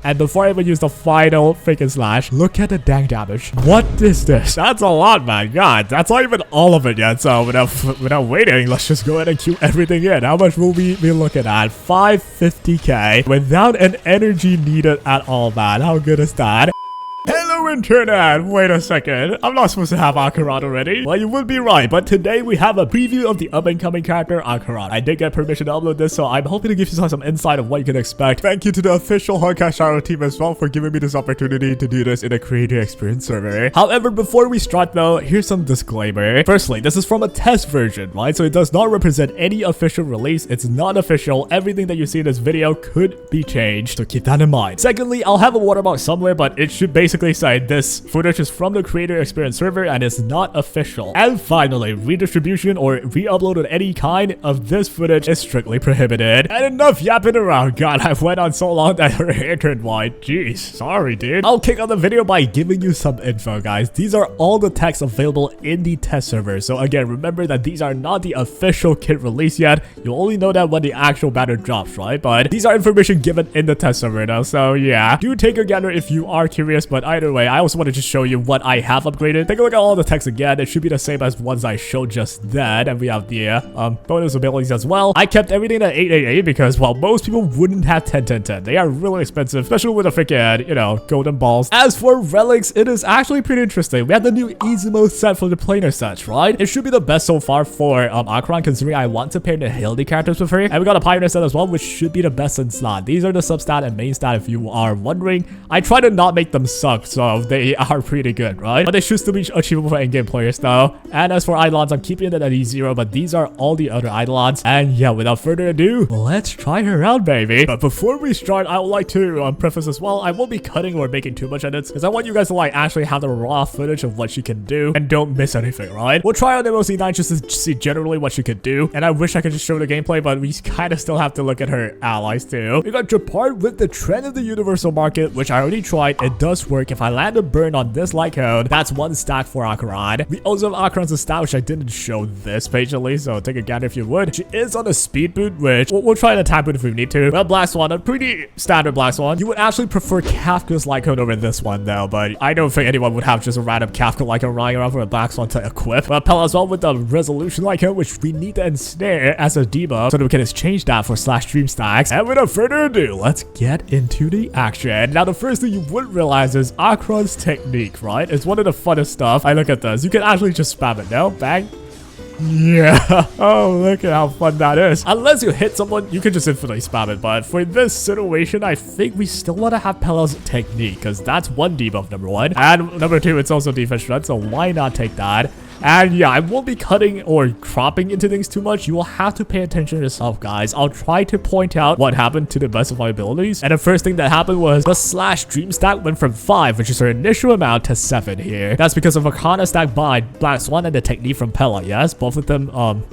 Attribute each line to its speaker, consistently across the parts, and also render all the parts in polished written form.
Speaker 1: And before I even use the final freaking slash, look at the dang damage. What is this? That's a lot, man. God, that's not even all of it yet. So without waiting, let's just go ahead and queue everything in. How much will we be looking at? 550k without an energy needed at all, man. How good is that? Hello internet! Wait a second, I'm not supposed to have Acheron already? Well, you would be right, but today we have a preview of the up-and-coming character Acheron. I did get permission to upload this, so I'm hoping to give you some insight of what you can expect. Thank you to the official Honkai Shadow team as well for giving me this opportunity to do this in a creator experience server. However, before we start though, here's some disclaimer. Firstly, this is from a test version, right? So it does not represent any official release. It's not official. Everything that you see in this video could be changed, so keep that in mind. Secondly, I'll have a watermark somewhere, but it should basically say this footage is from the creator experience server and is not official. And finally, redistribution or re-upload of any kind of this footage is strictly prohibited. And enough yapping around. God, I've went on so long that her hair turned white. Jeez, sorry dude. I'll kick off the video by giving you some info, guys. These are all the texts available in the test server. So again, remember that these are not the official kit release yet. You'll only know that when the actual banner drops, right? But these are information given in the test server now. So yeah, do take a gander if you are curious, but either way, I also want to just show you what I have upgraded. Take a look at all the text again. It should be the same as ones I showed just then. And we have the bonus abilities as well. I kept everything at 888 because, well, most people wouldn't have 10. They are really expensive, especially with the freaking, you know, golden balls. As for relics, it is actually pretty interesting. We have the new Izumo set for the planar sets, right? It should be the best so far for Acheron, considering I want to pair Nihility characters with her. And we got a pioneer set as well, which should be the best in slot. These are the substat and main stat if you are wondering. I try to not make them suck, so they are pretty good, right? But they should still be achievable for in-game players though. And as for Eidolons, I'm keeping it at E0, but these are all the other Eidolons. And yeah, without further ado, let's try her out, baby. But before we start, I would like to preface as well, I won't be cutting or making too much edits because I want you guys to like actually have the raw footage of what she can do and don't miss anything, right? We'll try on MOC9 just to see generally what she could do. And I wish I could just show the gameplay, but we kind of still have to look at her allies too. We got Japart with the trend of the universal market, which I already tried. It does work. If I land a burn on this light code, that's one stack for Acheron. We also have Acheron's stat, which I didn't show this page at least, so take a gander if you would. She is on a speed boot, which we'll try an attack boot if we need to. Well, Black Swan, a pretty standard Black Swan. You would actually prefer Kafka's light code over this one though, but I don't think anyone would have just a random Kafka light code running around for a Black Swan to equip. Well, Pela as well with the resolution light code, which we need to ensnare as a debuff so that we can exchange that for slash dream stacks. And without further ado, let's get into the action. Now, the first thing you would realize is Acheron's technique, right? It's one of the funnest stuff. I look at this. You can actually just spam it now. Bang. Yeah. Oh, look at how fun that is. Unless you hit someone, you can just infinitely spam it. But for this situation, I think we still want to have Pela's technique because that's one debuff, number one. And number two, it's also defense strength. So why not take that? And yeah, I won't be cutting or cropping into things too much. You will have to pay attention to yourself, guys. I'll try to point out what happened to the best of my abilities. And the first thing that happened was the slash dream stack went from 5, which is her initial amount, to 7 here. That's because of Arcana stack by Black Swan and the technique from Pela. Yes, both of them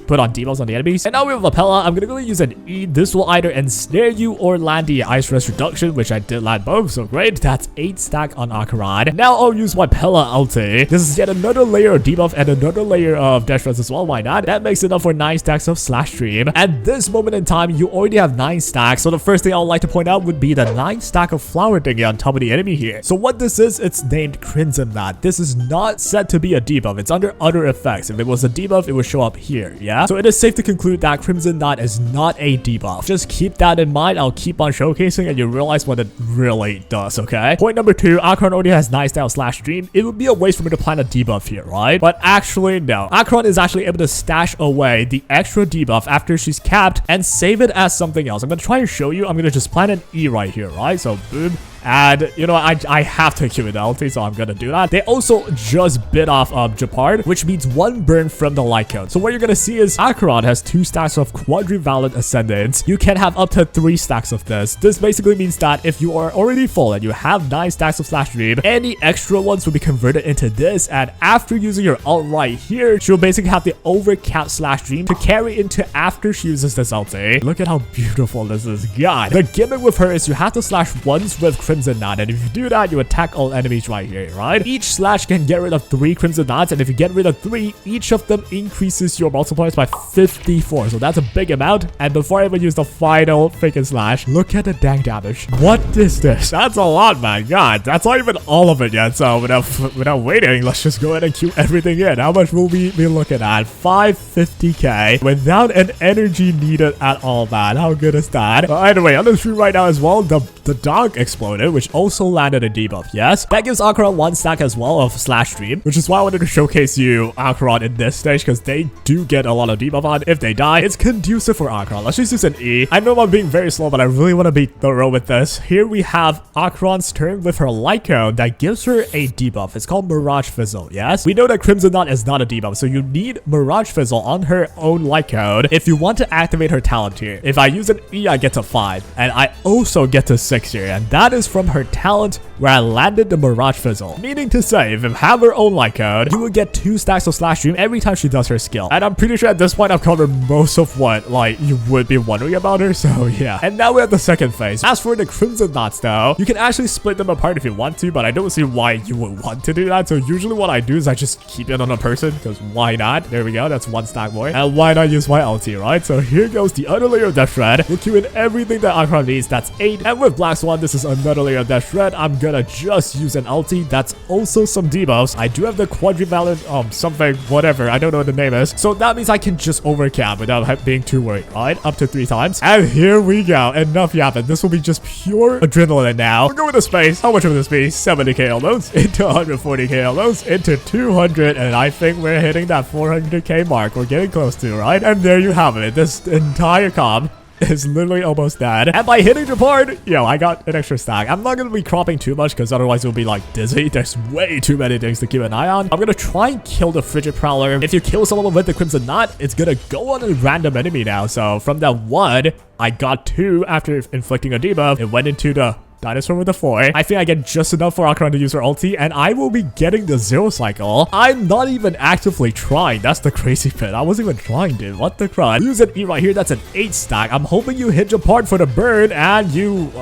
Speaker 1: put on debuffs on the enemies. And now we have a Pela. I'm gonna go use an E. This will either ensnare you or land the ice rest reduction, which I did land both, so great. That's 8 stack on Acheron. Now I'll use my Pela ulti. This is yet another layer of debuff and another layer of dash rest as well. Why not? That makes enough for 9 stacks of slash dream. At this moment in time, you already have 9 stacks. So the first thing I would like to point out would be the 9 stack of flower thingy on top of the enemy here. So what this is, it's named Crimson Knot. This is not set to be a debuff. It's under other effects. If it was a debuff, it would show up here. Yeah. So it is safe to conclude that Crimson Knot is not a debuff. Just keep that in mind. I'll keep on showcasing and you realize what it really does. Okay. Point number 2, Acheron already has 9 stacks of slash dream. It would be a waste for me to plan a debuff here, right? But actually, no. Acheron is actually able to stash away the extra debuff after she's capped and save it as something else. I'm going to try and show you. I'm going to just plan an E right here, right? So boom. And, you know, I have to queue Nihility, so I'm gonna do that. They also just bit off Japart, which means 1 burn from the light code. So what you're gonna see is Acheron has 2 stacks of Quadrivalent Ascendants. You can have up to 3 stacks of this. This basically means that if you are already full and you have 9 stacks of Slash Dream, any extra ones will be converted into this. And after using your ult right here, she'll basically have the overcap Slash Dream to carry into after she uses this ulti. Look at how beautiful this is. God. The gimmick with her is you have to slash once with Crimson Knot, and if you do that, you attack all enemies right here, right? Each slash can get rid of 3 Crimson Knots, and if you get rid of 3, each of them increases your multipliers by 54, so that's a big amount. And before I even use the final freaking slash, look at the dang damage. What is this? That's a lot, man. God, that's not even all of it yet, so without waiting, let's just go ahead and queue everything in. How much will we be looking at? 550k without an energy needed at all, man. How good is that? But anyway, on the stream right now as well, the dog exploded, which also landed a debuff. Yes, that gives Acheron 1 stack as well of slash stream, which is why I wanted to showcase you Acheron in this stage, because they do get a lot of debuff on. If they die, it's conducive for Acheron. Let's just use an E. I know I'm being very slow, but I really want to be thorough with this. Here we have Acheron's turn with her light cone that gives her a debuff. It's called Mirage Fizzle. Yes, we know that Crimson Knot is not a debuff, so you need Mirage Fizzle on her own light cone if you want to activate her talent here. If I use an E, I get to 5, and I also get to 6 here, and that is from her talent where I landed the Mirage Fizzle. Meaning to say, if you have her own light cone, you will get 2 stacks of slash stream every time she does her skill. And I'm pretty sure at this point I've covered most of what like you would be wondering about her, so yeah. And now we're at the second phase. As for the Crimson Knots though, you can actually split them apart if you want to, but I don't see why you would want to do that. So usually what I do is I just keep it on a person, because why not? There we go, that's 1 stack more. And why not use my ulti, right? So here goes the other layer of Death Shred. We'll queue in everything that Acheron needs. That's 8. And with Black Swan, this is another layer of Death Shred. I'm gonna just use an ulti. That's also some debuffs. I do have the Quadrivalent something, whatever, I don't know what the name is. So that means I can just overcap without being too worried, right? Up to 3 times. And here we go. Enough yapping. This will be just pure adrenaline now. We'll go into space. How much will this be? 70k almost into 140k almost into 200, and I think we're hitting that 400k mark. We're getting close to, right? And there you have it. This entire comp is literally almost dead. And by hitting Japard, yo, I got an extra stack. I'm not going to be cropping too much because otherwise it'll be like dizzy. There's way too many things to keep an eye on. I'm going to try and kill the Frigid Prowler. If you kill someone with the Crimson Knot, it's going to go on a random enemy now. So from that 1, I got 2 after inflicting a debuff. It went into the Dinosaur with a 4. I think I get just enough for Acheron to use her ulti, and I will be getting the 0 cycle. I'm not even actively trying. That's the crazy bit. I wasn't even trying, dude. What the crud? Use an E right here. That's an 8 stack. I'm hoping you hit Japard for the burn, and you...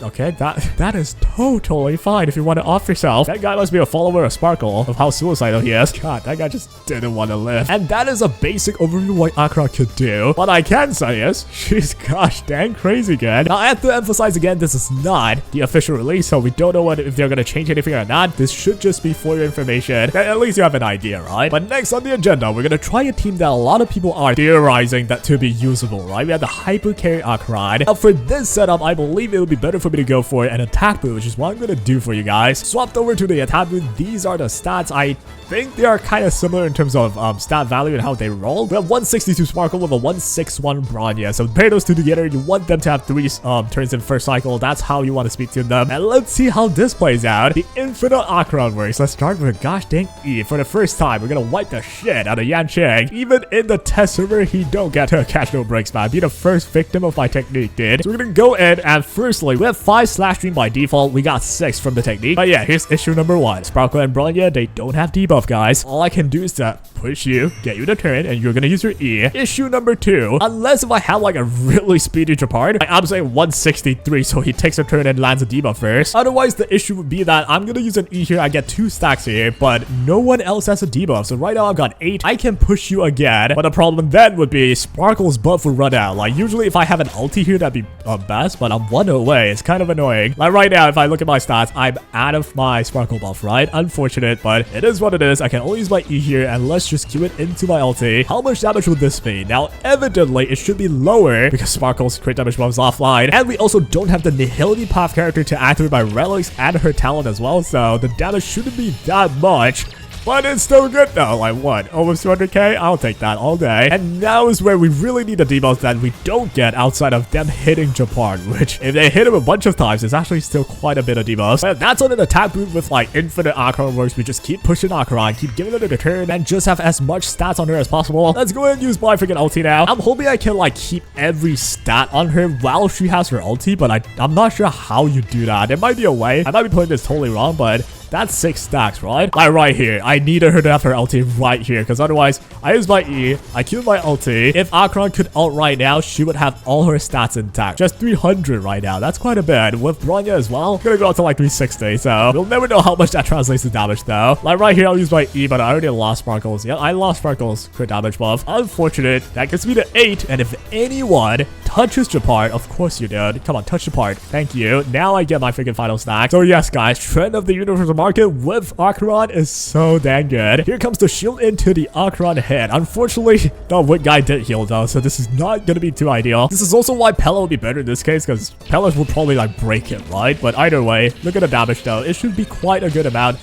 Speaker 1: okay, that is totally fine if you want to off yourself. That guy must be a follower of Sparkle, of how suicidal he is. God, that guy just didn't want to live. And that is a basic overview of what Acheron could do. What I can say is, she's gosh dang crazy good. Now, I have to emphasize again, this is not the official release, so we don't know if they're going to change anything or not. This should just be for your information. At least you have an idea, right? But next on the agenda, we're going to try a team that a lot of people are theorizing that to be usable, right? We have the Hypercarry Acheron. Now, for this setup, I believe it would be better for me to go for an attack boot, which is what I'm going to do for you guys. Swapped over to the attack boot. These are the stats. I think they are kind of similar in terms of stat value and how they roll. We have 162 Sparkle with a 161 Bronya. So pair those two together. You want them to have 3 turns in first cycle. That's how you want to speak to them. And let's see how this plays out. The Infinite Acheron works. Let's start with a gosh dang E. For the first time, we're going to wipe the shit out of Yancheng. Even in the test server, he don't get to catch no breaks, man. Be the first victim of my technique, dude. So we're going to go in, and firstly, we have 5 slash stream by default. We got 6 from the technique. But yeah, here's issue number 1. Sparkle and Bronya, they don't have debuff, guys. All I can do is to push you, get you to turn, and you're gonna use your E. Issue number 2, unless if I have like a really speedy Japard, like I'm saying 163, so he takes a turn and lands a debuff first. Otherwise, the issue would be that I'm gonna use an E here. I get 2 stacks here, but no one else has a debuff. So right now I've got 8. I can push you again, but the problem then would be Sparkle's buff will run out. Like usually if I have an ulti here, that'd be best, but I'm 1 away. It's kind of annoying. Like right now, if I look at my stats, I'm out of my Sparkle buff, right? Unfortunate, but it is what it is. I can only use my E here, and let's just queue it into my ulti. How much damage would this be? Now, evidently, it should be lower because Sparkle's crit damage buff is offline, and we also don't have the Nihility path character to activate my Relics and her talent as well, so the damage shouldn't be that much. But it's still good though. Like what? Almost 200k? I'll take that all day. And now is where we really need the debuffs that we don't get outside of them hitting Japard, which if they hit him a bunch of times, it's actually still quite a bit of debuffs. But that's on an attack boot with like infinite Acheron works. We just keep pushing Acheron, keep giving it a turn, and just have as much stats on her as possible. Let's go ahead and use my freaking ulti now. I'm hoping I can like keep every stat on her while she has her ulti, but I'm not sure how you do that. There might be a way. I might be putting this totally wrong, but That's 6 stacks, right? Like right here. I needed her to have her ulti right here, because otherwise, I use my E, I Q my ulti. If Acheron could ult right now, she would have all her stats intact. Just 300 right now. That's quite a bit. With Bronya as well, gonna go up to like 360. So we'll never know how much that translates to damage though. Like right here, I'll use my E, but I already lost Sparkles. Yeah, I lost Sparkles crit damage buff. Unfortunate. That gets me to 8. And if anyone touches Japart, of course you did. Come on, touch Japart. Thank you. Now I get my freaking final stack. So yes, guys, trend of the universal market with Acheron is so dang good. Here comes the shield into the Acheron head. Unfortunately, the Wick guy did heal though, so this is not gonna be too ideal. This is also why Pela will be better in this case, because Pela will probably like break it, right? But either way, look at the damage though. It should be quite a good amount.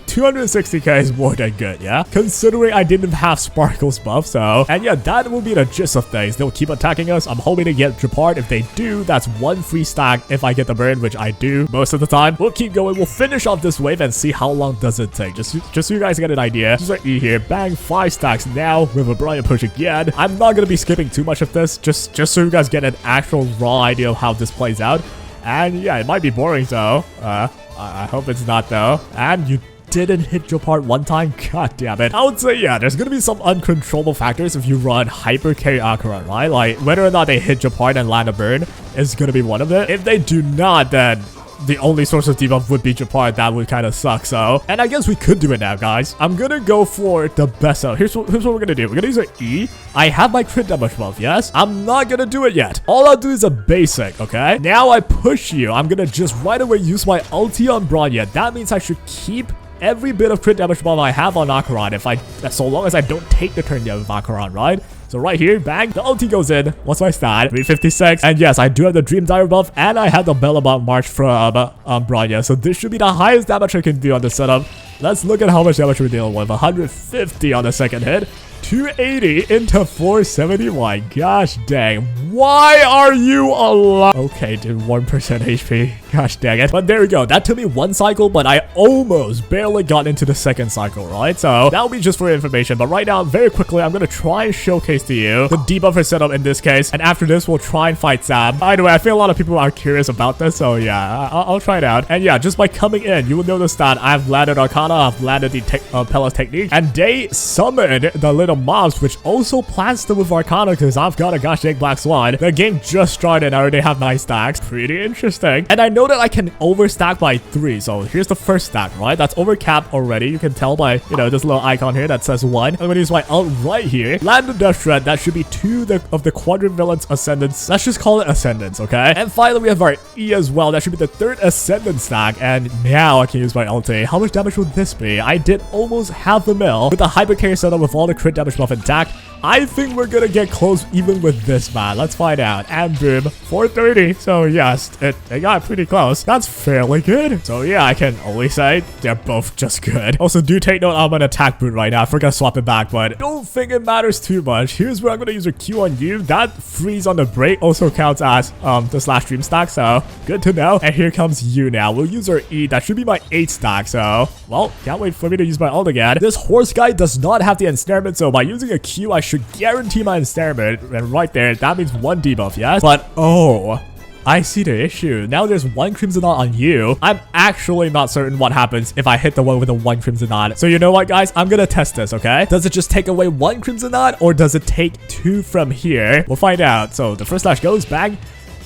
Speaker 1: 260k is more than good, yeah? Considering I didn't have Sparkles buff, so... And yeah, that will be the gist of things. They'll keep attacking us. I'm hoping to get Japart. If they do, that's 1 free stack if I get the burn, which I do most of the time. We'll keep going. We'll finish off this wave and see how long does it take. Just so you guys get an idea. Just like E here. Bang, 5 stacks now with a Brian push again. I'm not gonna be skipping too much of this, just so you guys get an actual raw idea of how this plays out. And yeah, it might be boring, so... I hope it's not, though. And you didn't hit your part one time? God damn it. I would say, yeah, there's gonna be some uncontrollable factors if you run Hypercarry Acheron, right? Like, whether or not they hit your part and land a burn is gonna be one of it. If they do not, then the only source of debuff would be Japart. That would kind of suck, so... And I guess we could do it now, guys. I'm gonna go for the best out. Here's what we're gonna do. We're gonna use an E. I have my crit damage buff, yes? I'm not gonna do it yet. All I'll do is a basic, okay? Now I push you. I'm gonna just right away use my ulti on Bronya. That means I should keep every bit of crit damage buff I have on Acheron so long as I don't take the turn yet with Acheron, right? So right here, bang, the ulti goes in. What's my stat? 356. And yes, I do have the Dream Dire buff, and I have the Bellabot March from Bronya. So this should be the highest damage I can do on the setup. Let's look at how much damage we're dealing with. 150 on the second hit. 280 into 471. Gosh dang. Why are you alive? Okay, dude, 1% HP. Gosh dang it. But there we go. That took me 1 cycle, but I almost barely got into the second cycle, right? So that'll be just for information. But right now, very quickly, I'm gonna try and showcase to you the debuffer setup in this case. And after this, we'll try and fight Sam. By the way, I feel a lot of people are curious about this, so yeah, I'll try it out. And yeah, just by coming in, you will notice that I've landed Arcana, I've landed the Pela's technique, and they summoned the little mobs, which also plants them with Arcana, because I've got a gosh dang Black Swan. The game just started, I already have 9 stacks. Pretty interesting. And I know that I can overstack by 3, so here's the first stack, right? That's overcapped already. You can tell by, you know, this little icon here that says 1. I'm gonna use my ult right here. Land the Death Shred. That should be 2 of the Quadrant Villains Ascendants. Let's just call it Ascendants, okay? And finally, we have our E as well. That should be the 3rd Ascendant stack. And now I can use my ulti. How much damage would this be? I did almost half a mil with the Hypercarry setup with all the crit damage buff intact. I think we're gonna get close even with this, man. Let's find out. And boom, 430. So yes, it got pretty close. That's fairly good. So yeah, I can only say they're both just good. Also, do take note, I'm an attack boot right now. I forgot to swap it back, but don't think it matters too much. Here's where I'm gonna use a Q on you. That freeze on the break also counts as the slash dream stack, so good to know. And here comes you now. We'll use our E. That should be my 8 stack, so well, can't wait for me to use my ult again. This horse guy does not have the ensnarement, so by using a Q, I should guarantee my ensnarement. And right there, that means 1 debuff, yes? But oh, I see the issue. Now there's 1 Crimson Knot on you. I'm actually not certain what happens if I hit the one with a 1 Crimson Knot. So you know what, guys? I'm gonna test this, okay? Does it just take away 1 Crimson Knot, or does it take 2 from here? We'll find out. So the first slash goes, bang.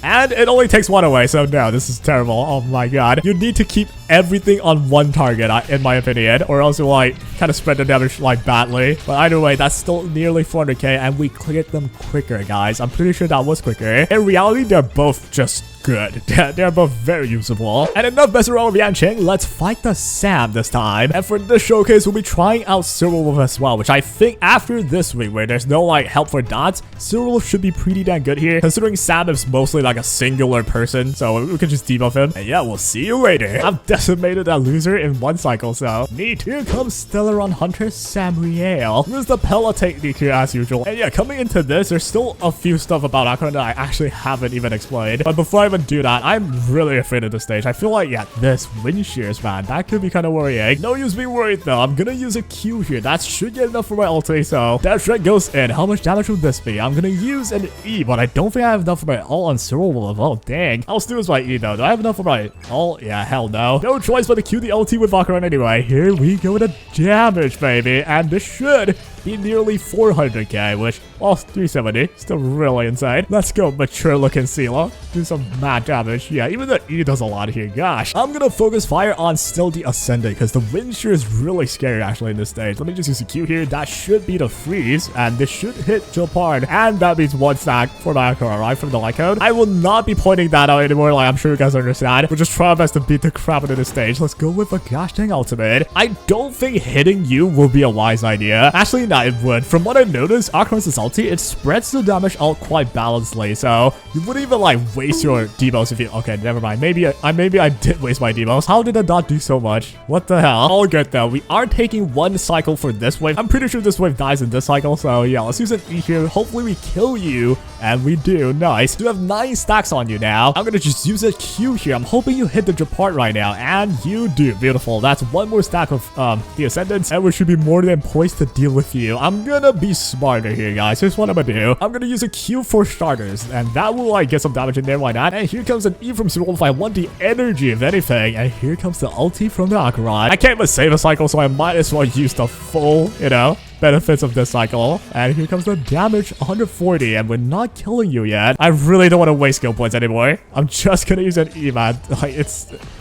Speaker 1: And it only takes 1 away, so no, this is terrible. Oh my god. You need to keep everything on 1 target, in my opinion, or else you'll like kind of spread the damage like badly. But either way, that's still nearly 400k, and we cleared them quicker, guys. I'm pretty sure that was quicker. In reality, they're both just good. They're both very usable. And enough messing around with Yanqing, let's fight the Sam this time. And for this showcase, we'll be trying out Cyril as well, which I think after this week, where there's no like help for dots, Cyril should be pretty damn good here, considering Sam is mostly like a singular person, so we can just debuff him. And yeah, we'll see you later. I've decimated that loser in 1 cycle, so neat. Here comes Stellaron Hunter Samriel. Here's the Pela technique here as usual. And yeah, coming into this, there's still a few stuff about Acheron that I actually haven't even explained. But before I even do that. I'm really afraid of this stage. I feel like, yeah, this wind shears, man, that could be kind of worrying. No use being worried, though. I'm gonna use a Q here. That should get enough for my ulti, so that shred goes in. How much damage would this be? I'm gonna use an E, but I don't think I have enough for my ult on Cyril level. Oh, dang. I'll still use my E, though. Do I have enough for my ult? Yeah, hell no. No choice but to Q the ulti with Acheron anyway. Here we go with the damage, baby, and this should be nearly 400k, which, well, 370, still really insane. Let's go, mature looking Sealer. Do some mad damage. Yeah, even the E does a lot here. Gosh, I'm gonna focus fire on still the Ascendant because the wind shear is really scary actually in this stage. Let me just use a Q here. That should be the freeze, and this should hit Jopard, and that means one stack for my Acheron, right? From the light code. I will not be pointing that out anymore. Like, I'm sure you guys understand. We'll just try our best to beat the crap out of this stage. Let's go with a gosh dang ultimate. I don't think hitting you will be a wise idea. Actually, no, it would. From what I noticed, Acheron's ulti, it spreads the damage out quite balancedly, so you wouldn't even like waste your debos if you. Okay, never mind. Maybe I did waste my debos. How did I not do so much? What the hell? All good though. We are taking one cycle for this wave. I'm pretty sure this wave dies in this cycle, so yeah, let's use an E here. Hopefully we kill you, and we do. Nice. You have 9 stacks on you now. I'm gonna just use a Q here. I'm hoping you hit the Japart right now, and you do. Beautiful. That's one more stack of the Ascendants, and we should be more than poised to deal with you. I'm gonna be smarter here, guys. Here's what I'm gonna do. I'm gonna use a Q for starters, and that will like get some damage in there. Why not? And here comes an E from Cyril if I want the energy of anything, and here comes the ulti from the Acheron. I can't even save a cycle, so I might as well use the full, you know, benefits of this cycle. And here comes the damage, 140, and we're not killing you yet. I really don't want to waste skill points anymore. I'm just gonna use an E, man. Like,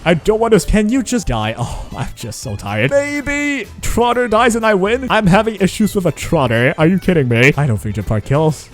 Speaker 1: I don't want to. Can you just die? Oh, I'm just so tired. Maybe Trotter dies and I win. I'm having issues with a Trotter. Are you kidding me? I don't think Japart kills.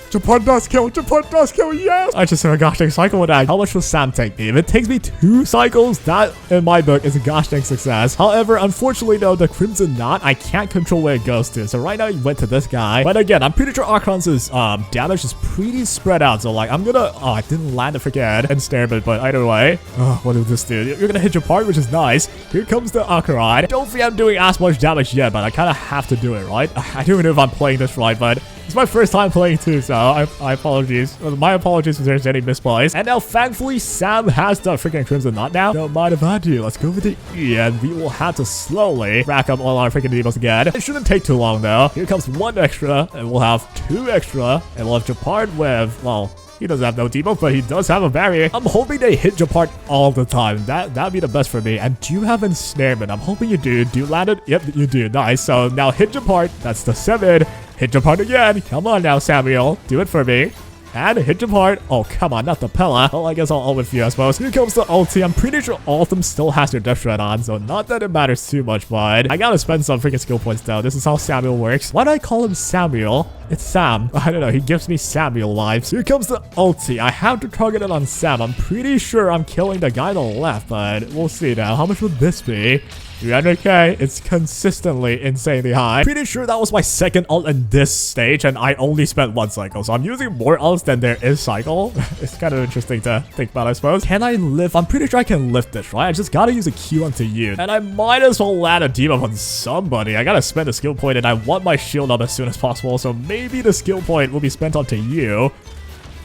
Speaker 1: Japart does kill. Japart does kill. Yes. I just had a gosh dang cycle with that. How much will Sam take me? If it takes me 2 cycles, that in my book is a gosh dang success. However, unfortunately though, the Crimson Knot, I can't control where it goes to. So right now he went to this guy. But again, I'm pretty sure Acheron's damage is pretty spread out. So like I'm gonna, oh, I didn't land it again and Stairman, but either way. Oh, what is this dude? You're gonna hit Japart, which is nice. Here comes the Acheron. Don't think I'm doing as much damage yet, but I kind of have to do it, right? I don't know if I'm playing this right, but it's my first time playing too, so I apologize. My apologies if there's any misplays. And now, thankfully, Sam has the freaking Crimson Knot now. Don't mind if I do. Let's go with the E, and we will have to slowly rack up all our freaking demos again. It shouldn't take too long, though. Here comes 1 extra, and we'll have 2 extra, and we'll have Japart with, well, he doesn't have no debuff, but he does have a barrier. I'm hoping they hit Japart all the time. That'd be the best for me. And do you have Ensnarement? I'm hoping you do. Do you land it? Yep, you do. Nice. So now hit Japart. That's the 7. Hit Japart again. Come on now, Samuel. Do it for me. And hit Japart. Oh, come on, not the Pela. Well, I guess I'll ult with you, I suppose. Here comes the ulti. I'm pretty sure Ultim still has your Death Shred on, so not that it matters too much, but I gotta spend some freaking skill points, though. This is how Samuel works. Why do I call him Samuel? It's Sam. I don't know. He gives me Samuel vibes. Here comes the ulti. I have to target it on Sam. I'm pretty sure I'm killing the guy on the left, but we'll see now. How much would this be? 300k. It's consistently insanely high. Pretty sure that was my second ult in this stage, and I only spent 1 cycle, so I'm using more ults than there is cycle. It's kind of interesting to think about, I suppose. Can I lift? I'm pretty sure I can lift this, right? I just gotta use a Q onto you, and I might as well land a debuff on somebody. I gotta spend a skill point, and I want my shield up as soon as possible, so maybe the skill point will be spent onto you.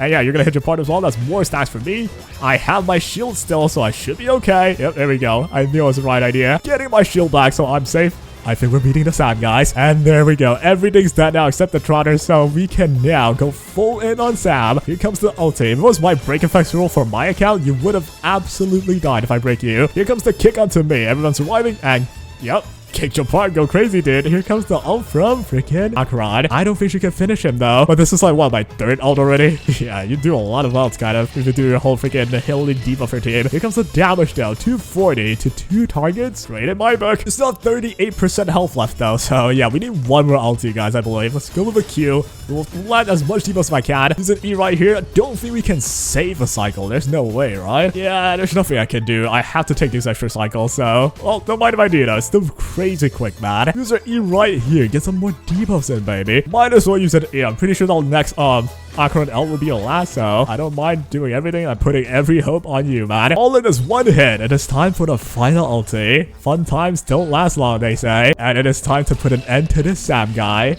Speaker 1: And yeah, you're gonna hit your part as well. That's more stacks for me. I have my shield still, so I should be okay. Yep, there we go. I knew it was the right idea. Getting my shield back, so I'm safe. I think we're beating the Sam, guys. And there we go. Everything's dead now except the Trotter, so we can now go full in on Sam. Here comes the ulti. If it was my break effects rule for my account, you would have absolutely died if I break you. Here comes the kick onto me. Everyone's surviving, and yep. Kick Japart, go crazy, dude. Here comes the ult from freaking Acheron. I don't think she can finish him, though. But this is like, what, my 3rd ult already? Yeah, you do a lot of ults, kind of. If you do your whole freaking Nihility debuffer team. Here comes the damage, though. 240 to 2 targets. Great in my book. Still have 38% health left, though. So, yeah, we need 1 more ulti, guys, I believe. Let's go with a Q. We'll land as much debuffs as I can. Use an E right here. I don't think we can save a cycle. There's no way, right? Yeah, there's nothing I can do. I have to take these extra cycles, so... Well, don't mind if I do, though. It's still crazy quick, man. Use our E right here. Get some more debuffs in, baby. Might as well use an E. I'm pretty sure the next, Acheron ult will be a lasso. I don't mind doing everything. I'm putting every hope on you, man. All in this 1 hit. It is time for the final ulti. Fun times don't last long, they say. And it is time to put an end to this Sam guy.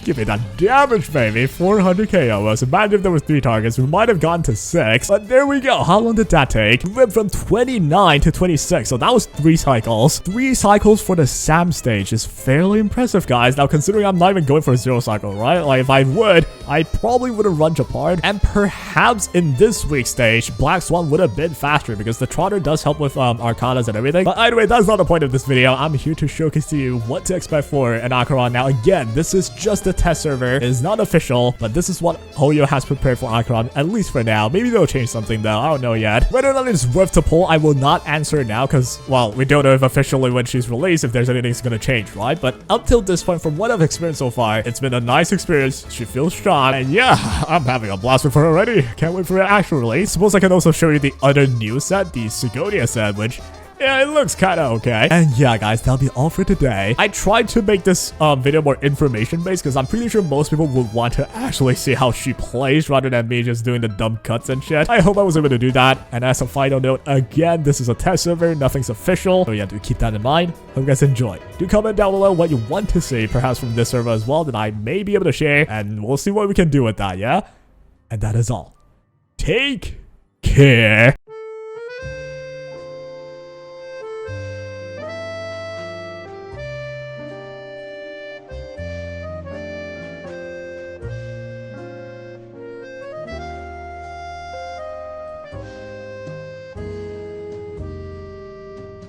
Speaker 1: Give me that damage, baby. 400k almost. Imagine if there was 3 targets. We might have gone to 6. But there we go. How long did that take? We went from 29 to 26. So that was 3 cycles. 3 cycles for the Sam stage is fairly impressive, guys. Now, considering I'm not even going for a 0 cycle, right? Like, if I would, I probably would have run Japard. And perhaps in this week's stage, Black Swan would have been faster because the Trotter does help with Arcanas and everything. But anyway, that's not the point of this video. I'm here to showcase to you what to expect for an Acheron. Now, again, this is just a test server. It is not official, but this is what Hoyo has prepared for Acheron, at least for now. Maybe they'll change something though. I don't know yet. Whether or not it's worth to pull, I will not answer now because, well, we don't know if officially when she's released, if there's anything's gonna change, right? But up till this point, from what I've experienced so far, it's been a nice experience. She feels strong, and yeah, I'm having a blast with her already. Can't wait for it actual release. Suppose I can also show you the other new set, the Sigonia set, which, yeah, it looks kind of okay. And yeah, guys, that'll be all for today. I tried to make this video more information-based because I'm pretty sure most people would want to actually see how she plays rather than me just doing the dumb cuts and shit. I hope I was able to do that. And as a final note, again, this is a test server. Nothing's official. So yeah, do keep that in mind. Hope you guys enjoy. Do comment down below what you want to see, perhaps from this server as well, that I may be able to share. And we'll see what we can do with that, yeah? And that is all. Take care.